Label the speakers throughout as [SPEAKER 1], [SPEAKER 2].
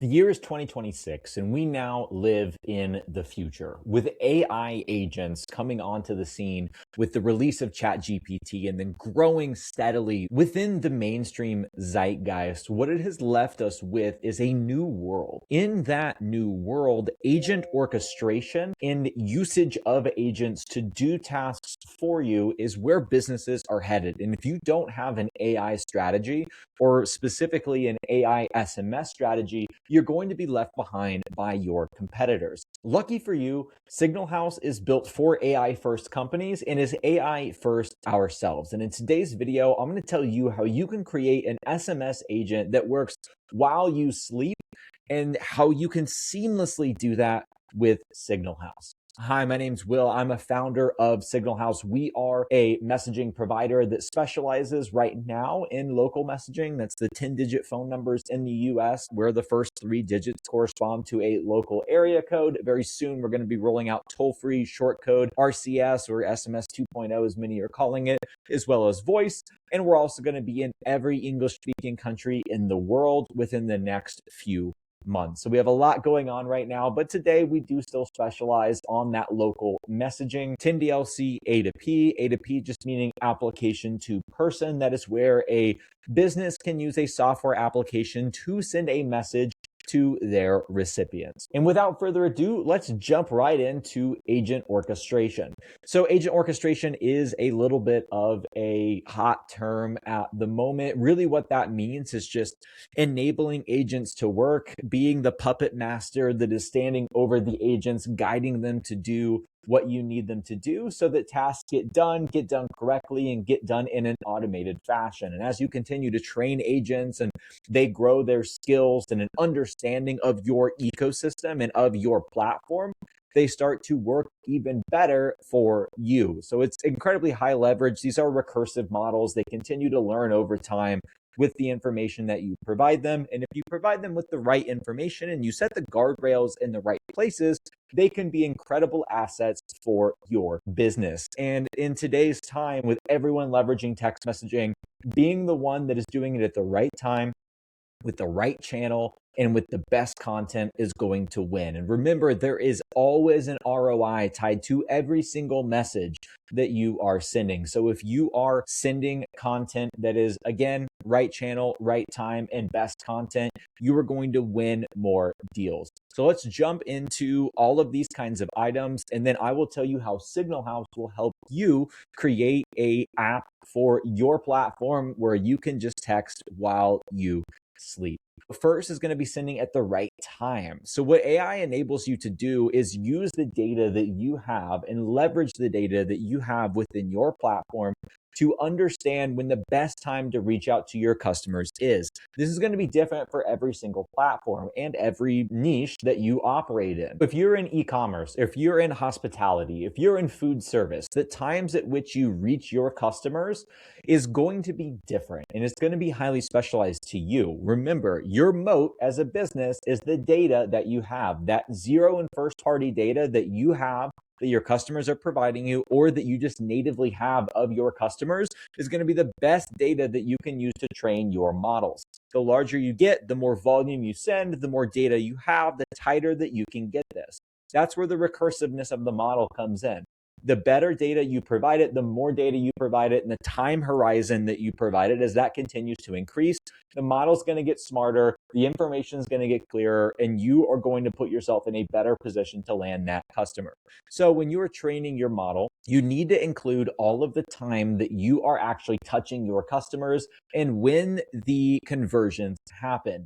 [SPEAKER 1] The year is 2026, and we now live in the future with AI agents coming onto the scene with the release of ChatGPT and then growing steadily within the mainstream zeitgeist. What it has left us with is a new world. In that new world, agent orchestration and usage of agents to do tasks for you is where businesses are headed. And if you don't have an AI strategy, or specifically an AI SMS strategy, you're going to be left behind by your competitors. Lucky for you, Signal House is built for AI first companies and is AI first ourselves. And in today's video, I'm going to tell you how you can create an SMS agent that works while you sleep and how you can seamlessly do that with Signal House. Hi, my name's Will. I'm a founder of Signal House. We are a messaging provider that specializes right now in local messaging. That's the 10-digit phone numbers in the US, where the first 3 digits correspond to a local area code. Very soon, we're going to be rolling out toll-free short code RCS or SMS 2.0, as many are calling it, as well as voice. And we're also going to be in every English-speaking country in the world within the next few months. So we have a lot going on right now, but today we do still specialize on that local messaging, 10DLC A2P, A2P just meaning application to person. That is where a business can use a software application to send a message to their recipients. And without further ado, let's jump right into agent orchestration. So agent orchestration is a little bit of a hot term at the moment. Really what that means is just enabling agents to work, being the puppet master that is standing over the agents, guiding them to do what you need them to do so that tasks get done correctly, and get done in an automated fashion. And as you continue to train agents and they grow their skills and an understanding of your ecosystem and of your platform, they start to work even better for you. So it's incredibly high leverage. These are recursive models. They continue to learn over time with the information that you provide them. And if you provide them with the right information and you set the guardrails in the right places, they can be incredible assets for your business. And in today's time, with everyone leveraging text messaging, being the one that is doing it at the right time, with the right channel, and with the best content is going to win. And remember, there is always an ROI tied to every single message that you are sending. So if you are sending content that is, again, right channel, right time, and best content, you are going to win more deals. So let's jump into all of these kinds of items, and then I will tell you how Signal House will help you create an app for your platform where you can just text while you sleep. First is going to be sending at the right time. So what AI enables you to do is use the data that you have and leverage the data that you have within your platform to understand when the best time to reach out to your customers is. This is going to be different for every single platform and every niche that you operate in. If you're in e-commerce, if you're in hospitality, if you're in food service, the times at which you reach your customers is going to be different, and it's going to be highly specialized to you. Remember, your moat as a business is the data that you have, that zero and first party data that you have, that your customers are providing you, or that you just natively have of your customers, is going to be the best data that you can use to train your models. The larger you get, the more volume you send, the more data you have, the tighter that you can get this. That's where the recursiveness of the model comes in. The better data you provide it, the more data you provide it, and the time horizon that you provide it, as that continues to increase, the model's going to get smarter, the information is going to get clearer, and you are going to put yourself in a better position to land that customer. So when you are training your model, you need to include all of the time that you are actually touching your customers and when the conversions happen.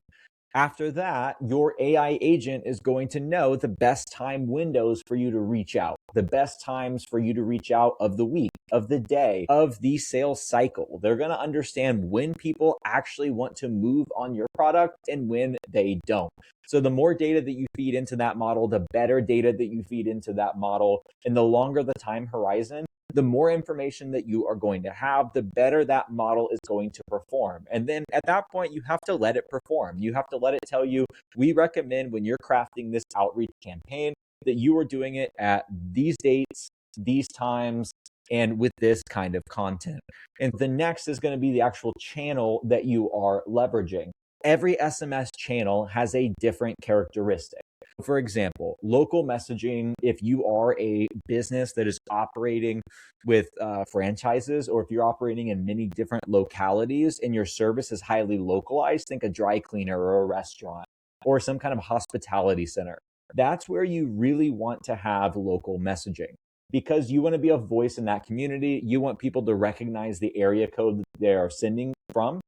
[SPEAKER 1] After that, your AI agent is going to know the best time windows for you to reach out, the best times for you to reach out of the week, of the day, of the sales cycle. They're going to understand when people actually want to move on your product and when they don't. So the more data that you feed into that model, the better data that you feed into that model, and the longer the time horizon, the more information that you are going to have, the better that model is going to perform. And then at that point, you have to let it perform. You have to let it tell you, we recommend when you're crafting this outreach campaign that you are doing it at these dates, these times, and with this kind of content. And the next is going to be the actual channel that you are leveraging. every SMS channel has a different characteristic. For example, local messaging, if you are a business that is operating with franchises, or if you're operating in many different localities and your service is highly localized, think a dry cleaner or a restaurant or some kind of hospitality center. That's where you really want to have local messaging, because you want to be a voice in that community. You want people to recognize the area code that they are sending from.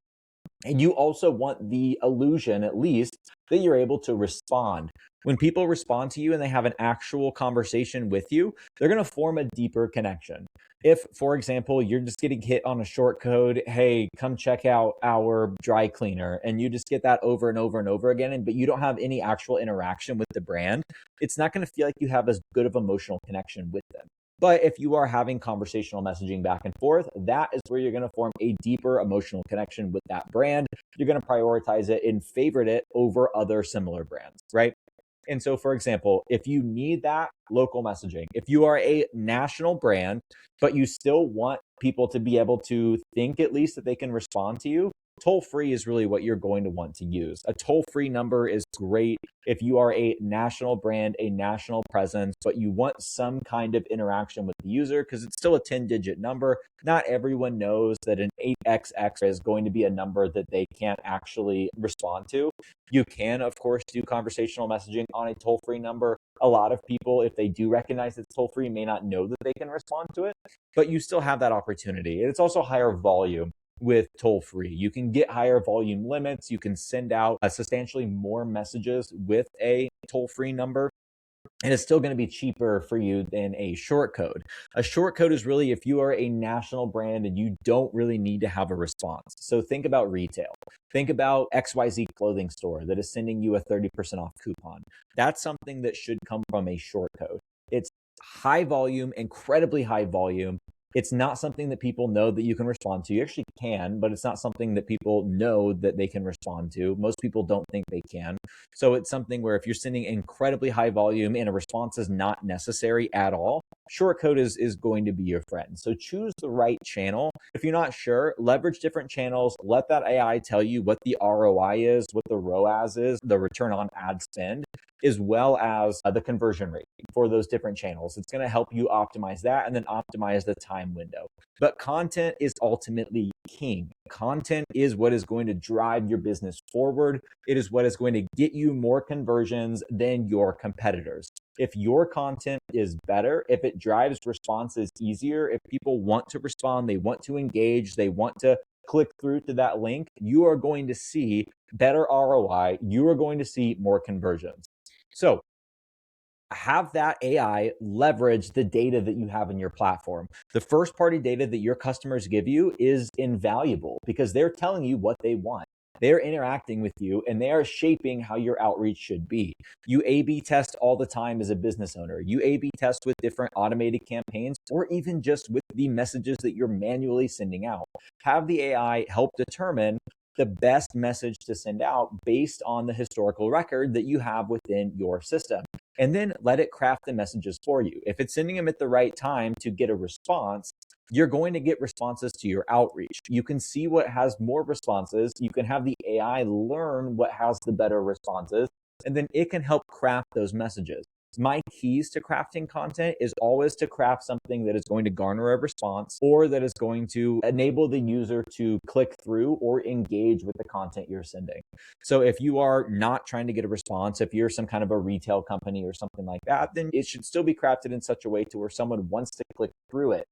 [SPEAKER 1] And you also want the illusion, at least, that you're able to respond. When people respond to you and they have an actual conversation with you, they're going to form a deeper connection. If, for example, you're just getting hit on a short code, hey, come check out our dry cleaner, and you just get that over and over and over again, but you don't have any actual interaction with the brand, it's not going to feel like you have as good of emotional connection with them. But if you are having conversational messaging back and forth, that is where you're going to form a deeper emotional connection with that brand. You're going to prioritize it and favorite it over other similar brands, right? And so, for example, if you need that local messaging, if you are a national brand, but you still want people to be able to think at least that they can respond to you, toll free is really what you're going to want to use. A toll free number is great if you are a national brand, a national presence, but you want some kind of interaction with the user, because it's still a 10-digit number. Not everyone knows that an 8XX is going to be a number that they can't actually respond to. You can, of course, do conversational messaging on a toll free number. A lot of people, if they do recognize it's toll free, may not know that they can respond to it, but you still have that opportunity. It's also higher volume with toll free. You can get higher volume limits. You can send out substantially more messages with a toll free number. And it's still going to be cheaper for you than a short code. A short code is really if you are a national brand and you don't really need to have a response. So think about retail. Think about XYZ clothing store that is sending you a 30% off coupon. That's something that should come from a short code. It's high volume, incredibly high volume. It's not something that people know that you can respond to. You actually can, but it's not something that people know that they can respond to. Most people don't think they can. So it's something where if you're sending incredibly high volume and a response is not necessary at all, short code is going to be your friend. So choose the right channel. If you're not sure, leverage different channels. Let that AI tell you what the ROI is, what the ROAS is, the return on ad spend, as well as the conversion rate for those different channels. It's going to help you optimize that and then optimize the time window. But content is ultimately king. Content is what is going to drive your business forward. It is what is going to get you more conversions than your competitors. If your content is better, if it drives responses easier, if people want to respond, they want to engage, they want to click through to that link, you are going to see better ROI. You are going to see more conversions. So have that AI leverage the data that you have in your platform. The first party data that your customers give you is invaluable because they're telling you what they want. They're interacting with you and they are shaping how your outreach should be. You A/B test all the time as a business owner. You A/B test with different automated campaigns or even just with the messages that you're manually sending out. Have the AI help determine the best message to send out based on the historical record that you have within your system. And then let it craft the messages for you. If it's sending them at the right time to get a response, you're going to get responses to your outreach. You can see what has more responses. You can have the AI learn what has the better responses, and then it can help craft those messages. My keys to crafting content is always to craft something that is going to garner a response or that is going to enable the user to click through or engage with the content you're sending. So if you are not trying to get a response, if you're some kind of a retail company or something like that, then it should still be crafted in such a way to where someone wants to click through it.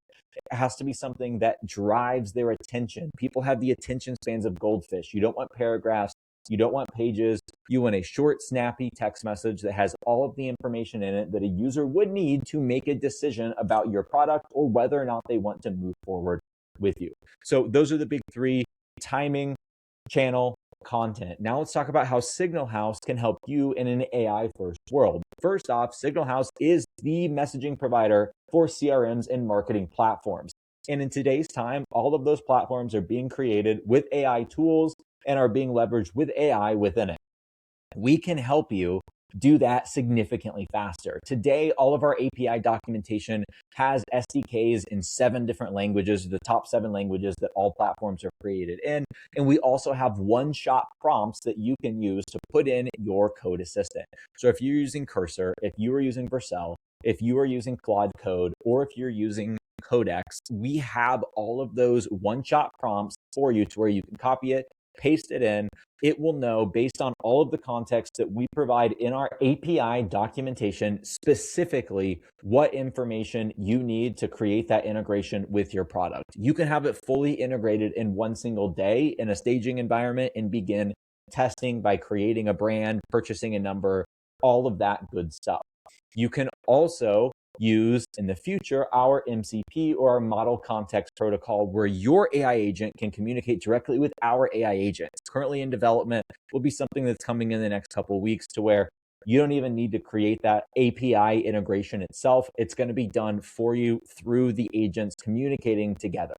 [SPEAKER 1] It has to be something that drives their attention. People have the attention spans of goldfish. You don't want paragraphs. You don't want pages. You want a short, snappy text message that has all of the information in it that a user would need to make a decision about your product or whether or not they want to move forward with you. So those are the big three: timing, channel, content. Now let's talk about how Signal House can help you in an AI first world. First off, Signal House is the messaging provider for CRMs and marketing platforms. And in today's time, all of those platforms are being created with AI tools and are being leveraged with AI within it. We can help you do that significantly faster. Today, all of our API documentation has SDKs in 7 different languages, the top 7 languages that all platforms are created in. And we also have one-shot prompts that you can use to put in your code assistant. So if you're using Cursor, if you are using Vercel, if you are using Claude Code, or if you're using Codex, we have all of those one-shot prompts for you to where you can copy it, paste it in. It will know based on all of the context that we provide in our API documentation, specifically what information you need to create that integration with your product. You can have it fully integrated in one single day in a staging environment and begin testing by creating a brand, purchasing a number, all of that good stuff. You can also use in the future our MCP or our model context protocol, where your AI agent can communicate directly with our AI agent. It's currently in development. Will be something that's coming in the next couple of weeks to where you don't even need to create that API integration itself. It's going to be done for you through the agents communicating together.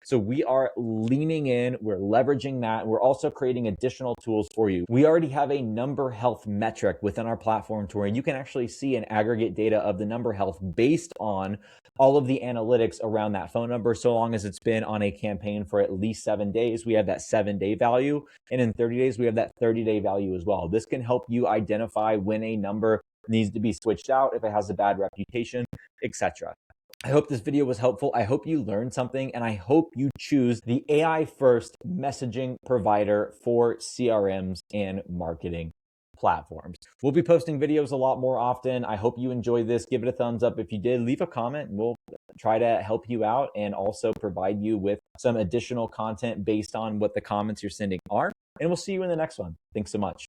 [SPEAKER 1] So we are leaning in, we're leveraging that. We're also creating additional tools for you. We already have a number health metric within our platform to where you can actually see an aggregate data of the number health based on all of the analytics around that phone number. So long as it's been on a campaign for at least 7 days, we have that 7-day value. And in 30 days, we have that 30-day value as well. This can help you identify when a number needs to be switched out, if it has a bad reputation, etc. I hope this video was helpful. I hope you learned something, and I hope you choose the AI first messaging provider for CRMs and marketing platforms. We'll be posting videos a lot more often. I hope you enjoyed this. Give it a thumbs up if you did. Leave a comment and we'll try to help you out and also provide you with some additional content based on what the comments you're sending are. And we'll see you in the next one. Thanks so much.